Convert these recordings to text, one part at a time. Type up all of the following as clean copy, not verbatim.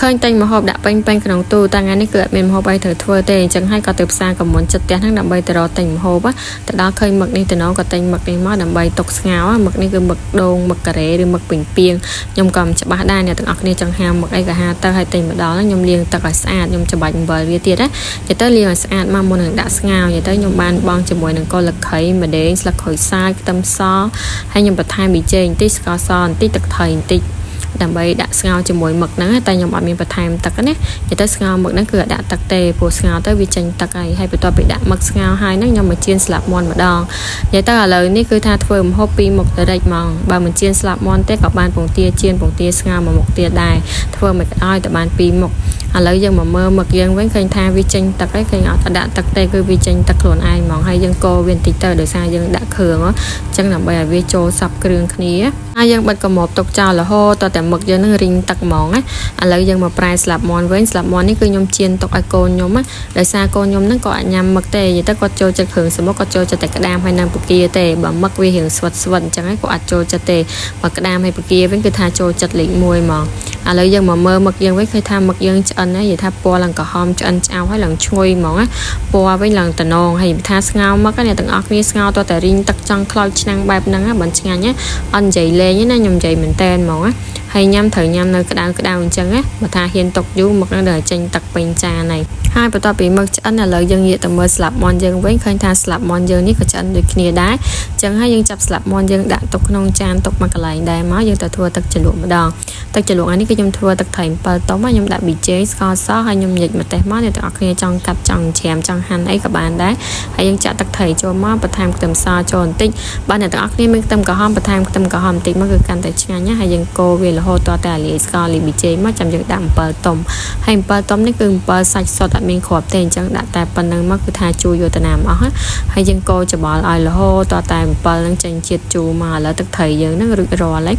ឃើញតែញម្ហូបដាក់ពេញក្នុងទូតាំងថ្ងៃនេះគឺអត់មានម្ហូបអីត្រូវធ្វើទេអញ្ចឹងហើយក៏ទៅផ្សារកំមុនចិត្តផ្ទះហ្នឹងដើម្បីទៅរកតែញម្ហូបទៅដល់ឃើញមឹកនេះទៅណងក៏តែញមឹកនេះមកដើម្បីទុកស្ងោរមឹកនេះគឺមឹកដូងមឹកការ៉េឬមឹកពេញពីងខ្ញុំក៏មិនច្បាស់ដែរអ្នកទាំងអស់គ្នាចង់ហាមមឹកអីក៏ហាទៅឲ្យតែញម្ដងខ្ញុំលាងទឹកឲ្យស្អាតខ្ញុំច្របាច់អំបិលវាទៀតណានិយាយទៅលាងឲ្យស្អាតមកមុននឹងដាក់ស្ងោរនិយាយទៅខ្ញុំបានបងជាមួយនឹងកូនលខីម្ដេងស្លឹកក្រូចសើចខ្ទឹមសហើយខ្ញុំបន្ថែមប៊ីចេងបន្តិចស្ករសបន្តិចទឹកថៃបន្តិចដើម្បីដាក់ស្ងោរជាមួយមឹកហ្នឹងតែខ្ញុំអត់មានបន្ថែមទឹកណានិយាយទៅស្ងោរមឹកហ្នឹងគឺអត់ដាក់ទឹកទេព្រោះស្ងោរទៅវាចេញទឹកហើយបន្ទាប់ពីដាក់មឹកស្ងោរហើយហ្នឹងខ្ញុំមកចៀនស្លាប់មាន់ម្ដងនិយាយទៅឥឡូវនេះគឺថាធ្វើម្ហូបពីរមុខទៅរិចហ្មងបើមិនចៀនស្លាប់មាន់ទេក៏បានពងទាចៀនពងទាស្ងោរមួយមុខទៀតដែរធ្វើមិនឲ្យតែបានពីរមុខឥឡូវយើងមកមើលមឹកយើងវិញឃើញថាវាចេញទឹកហើយឃើញអត់ដាក់ទឹកទេគឺវាចេញទឹកខ្លួនឯងហ្មងហើយយើងកូរវាបន្តិចទៅដោយសារយើងដាក់គ្រឿងអញ្ចឹងដើម្បីឲ្យវាចូលសព្វគ្រឿងគ្នាហើយយើងបិទកុំមកទុកចោលរហូតតែមឹកយើងនឹងរីងទឹកហ្មងណាឥឡូវយើងមកប្រែស្លាប់មាន់វិញស្លាប់មាន់នេះគឺខ្ញុំចៀនទុកឲ្យកូនខ្ញុំដោយសារកូនខ្ញុំហ្នឹងក៏អាចញ៉ាំមឹកទេនិយាយទៅគាត់ចូលចិត្តគ្រឿងសមុទ្រគាត់ចូលចិត្តតែក្តាមហើយនឹងពគាទេបើមឹកវារៀងស្វិតអញ្ចឹងហើយគាត់អាចចូលចិត្តទេបើក្តាមហើយពគាវិញគឺថាចូលចិត្តលេខ1ហ្មងឥឡូវយើងមកមើលមឹកយើងវិញឃើញថាមឹកយើងឆ្អិនហើយនិយាយថាពណ៌ឡើងក្រហមឆ្អិនឆ្អៅហើយឡើងឈ្ងុយហ្មងណាពណ៌វិញឡើងតំណងហើយថាស្ងោរមឹកអ្នកទាំងអស់គ្នាស្ងោរតតែរីងទឹកចង់ខ្លោចឆ្នាំងបែបហ្នឹងមិនឆ្ងាញ់ណាអត់និយាយលេងណាខ្ញុំនិយាយមែនតែនហ្មងណាហើយញ៉ាំត្រូវញ៉ាំនៅក្តៅអញ្ចឹងណាបើថាហ៊ានຕົកយូរមឹកនឹងដល់ចេញទឹកពេញចានហើយហើយបន្ទាប់ពីមឹកឆ្អិនឥឡូវយើងងាកទៅមើលស្លាប់មាន់យើងវិញឃើញថាស្លាប់មាន់យើងនេះក៏ឆ្អិនដូចគ្នាដែរអញ្ចឹងហើយយើងចាប់ស្លាប់មាន់យើងដាក់ទុកក្នុងចានទុកមកកន្លែងដែរមកយើងទៅធ្វើទឹកជ្រលក់ម្ដងទឹកជ្រលក់នេះគឺខ្ញុំធ្វើទឹកត្រី7តុំខ្ញុំដាក់ប៊ីចេងស្ករសហើយខ្ញុំញិចម្ទេសមកអ្នកទាំងអស់គ្នាចង់កាត់ចង់ច្រាមចង់ហាន់អីក៏បានដែរហើយយើងចាក់ទឹកត្រីចូលមកបន្ថែមខ្ទឹមសចូលបន្តិចបើអ្នកទាំងអស់គ្នាមានខ្ទឹមក្រហមបន្ថែមខ្ទឹមក្រហមបន្តិចមកគឺកាន់តែឆ្ងាញ់ណាហើយយើងកូរវារហូតតតែលាយស្ករលាយប៊ីចេងមកចាំយើងដាក់7តុំហើយ7តុំនេះគឺ7សាច់សុទ្ធអត់មានគ្រាប់ទេអញ្ចឹងដាក់តែប៉ុណ្្នឹងមកគឺថាជួយយកទៅណាមអស់ហើយយើងកូរច្បល់ឲ្យរហូតតតែ7នឹងចេញជាតិជូរមកឥឡូវទឹកត្រីយើងនឹងរួចរាល់ហើយ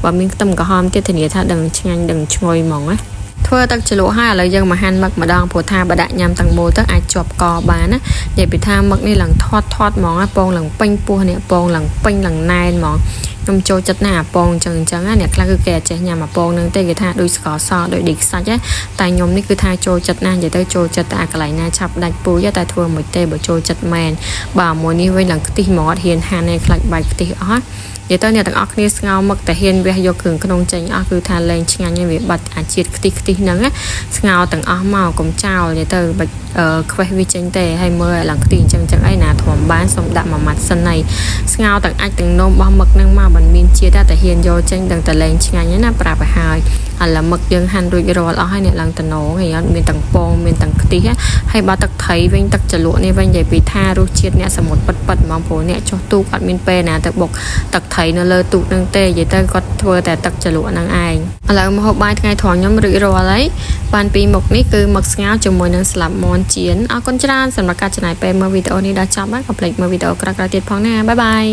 បើមានខ្ទឹមក្រហមទៀតធានាថាដឹងឆ្ងាញ់ដឹងឈ្ងុយហ្មងណាធ្វើទឹកជ្រលក់ហើយឥឡូវយើងមកហាន់មឹកម្ដងព្រោះថាបើដាក់ញ៉ាំទាំងមូលទៅអាចជាប់កបានណានិយាយពីថាមឹកនេះឡើងធាត់ហ្មងពងឡើងពេញពោះនេះពងឡើងពេញឡើងណែនហ្មងខ្ញុំចូលចិត្តណាអាពងអញ្ចឹងណាអ្នកខ្លះគឺគេអាចចេះញ៉ាំអាពងនឹងទេគេថាដូចស្ករសដូចឌីខ្សាច់តែខ្ញុំនេះគឺថាចូលចិត្តណាស់និយាយទៅចូលចិត្តតែអាកន្លែងណាឆាប់ដាច់ពូជតែធ្វើមួយទេបើចូលចិត្តមែនបើមួយនេះវិញឡើងខ្ទិះមកអត់ហ៊ានហាន់ឯខ្លាច់បាច់ខ្ទិះអស់និយាយទៅអ្នកទាំងអស់គ្នាស្ងោរមឹកតែហ៊ានវះយកគ្រឿងក្នុងចេញអស់គឺថាលែងឆ្ងាញ់ហើយវាបាត់អាជាតិខ្ទិះហ្នឹងណាស្ងោរទាំងអស់មកកុំចោលនិយាយទៅបាច់ខ្វេះវាចេញទេហើយមើលឡើងខ្ទិះអញ្ចឹងអីណាធំបានសុំដាក់មួយម៉ាត់សិនហើយស្ងោរទាំងអាចទាំងនំរបស់មឹកហ្នឹងមកមិនមានជាតិតែហ៊ានយកចេញដឹងតែលែងឆ្ងាញ់ណាប្រាប់ឲ្យហើយឥឡូវមឹកយើងហាន់រួចរាល់អស់ហើយអ្នកឡើងតំណងហើយអត់មានទាំងពងមានទាំងខ្ទិះហើយបើទឹកត្រីវិញទឹកជ្រលក់នេះវិញនិយាយពីថារសជាតិអ្នកសមុទ្រប៉ិតហ្មងព្រោះអ្នកចុះទូកអត់មានពេលណាទៅបុកទឹកត្រីនៅលើទូកនឹងទេនិយាយទៅគាត់ធ្វើតែទឹកជ្រលក់ហ្នឹងឯងឥឡូវមកហូបបាយថ្ងៃត្រង់ខ្ញុំរួចរាល់ហើយបានពីមុខនេះគឺមឹកស្ងោរជាមួយនឹងស្លាប់មាន់ចៀនអរគុណច្រើនសម្រាប់ការចំណាយពេលមើលវីដេអូនេះដល់ចប់ហើយកុំភ្លេចមើលវីដេអូក្រោយៗទៀតផងណាបាយបាយ